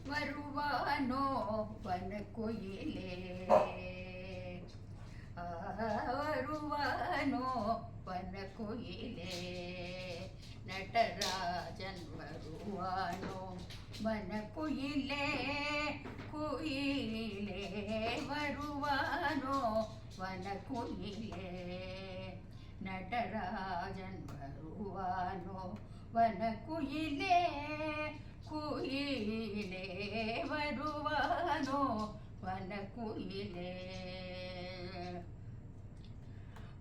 வருவானோ வனக்குயிலே வருவானோ வனக்குயிலே நடராஜன் வருவானோ வனக்குயிலே குயிலே வருவானோ வனக்குயிலே நடராஜன் வருவானோ வனக்குயிலே குயிலே வருவானோ வனக்குயிலே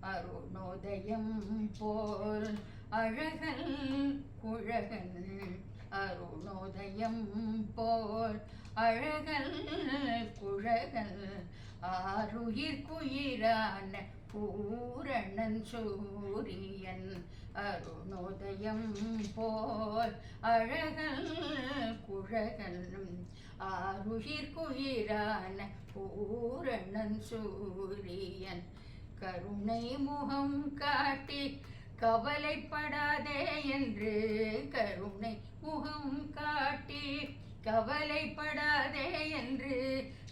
அருணோதயம் போல் அழகல் குழகன் அருணோதயம் போல் அழகல் குழகல் ஆருயிர்க்குயிரான பூரணன் சூரியன் அருணோதயம் போல் அழகல் குழகன் ஆருயிர்க்குயிரான பூரணன் சூரியன் கருணை முகம் காட்டி கவலைப்படாதே என்று கருணை முகம் காட்டி கவலைப்படாதே என்று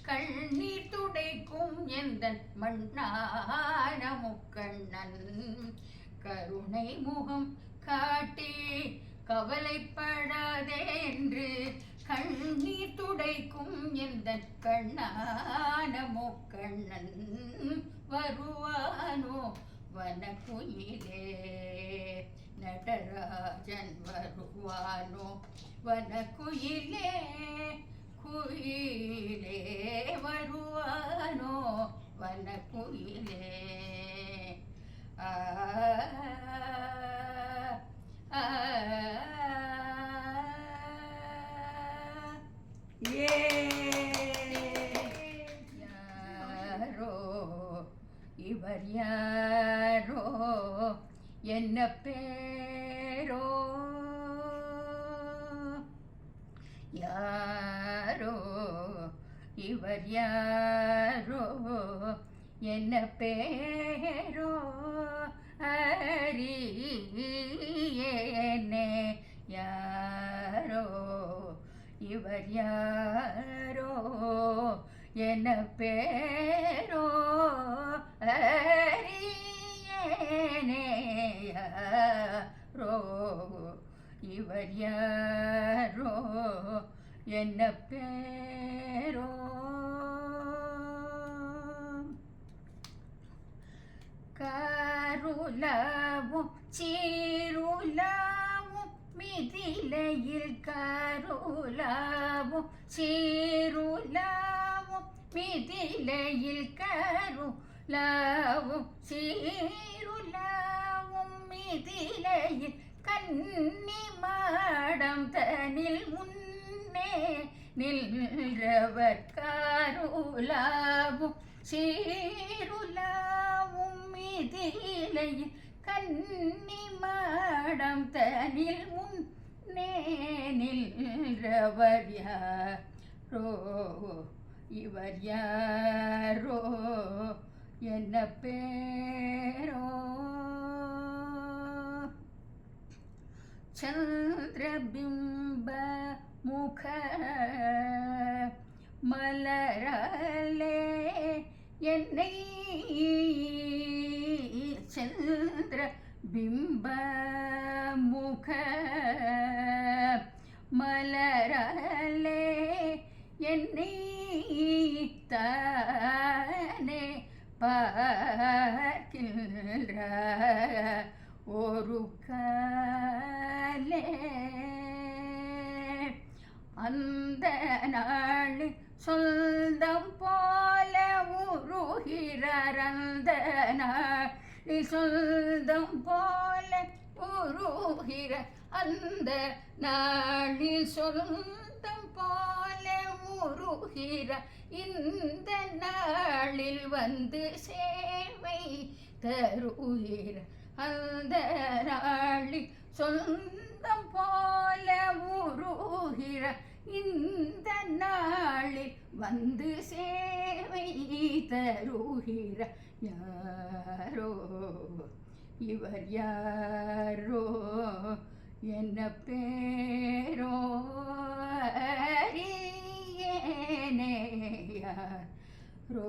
கண்ணீர் துடைக்கும் எந்தன் மண்ணான முக்கண்ணன் கருணை முகம் காட்டி கவலைப்படாதே என்று கண்ணீர் துடைக்கும் எந்தன் கண்ணான முக்கண்ணன் வருவானோ வனக்குயிலே நடராஜன் வருவானோ வனக்குயிலே குயிலே வருவானோ வனக்குயிலே யாரோ இவர் யாரோ என்ன பேரோ யாரோ இவர் யாரோ என்ன பேரோ அறியேனே யாரோ இவர் யாரோ என்ன பேரோ அறியேனே யாரோ இவர் யாரோ என்ன பேரோ காருலாவும் சீருலாவும் மிதிலையில் காருலாவும் சீருலாவும் மிதிலையில் காருலாவும் சீருலாவும் மிதிலையில் கன்னி மாடம் தனில் முன்னே நின்றவர் காருலாவும் சீருலாவும் மிதிலையில் கன்னி மாடம் தனில் முன்னே நின்றவர் யாரோ இவர் யாரோ என்ன பேரோ சந்திரபிம்ப முக மலரலே என்னை சந்திர பிம்ப முக மலரலே என்னை தானே பார்க்கின்ற ஒரு காலே அந்த நாள் சொந்தம் போல உருகிறார் அந்த நாள் சொந்தம் போல உருகிற அந்த நாளில் சொந்தம் போல உருகிற இந்த நாளில் வந்து சேவை தருகிற அந்த நாளில் சொந்தம் போல உருகிற இந்த நாளில் வந்து சேவை தருகிற யாரோ இவர் யாரோ என்ன பேரோ யாரோ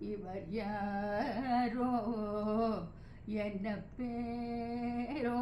இவர் யாரோ என்ன பேரோ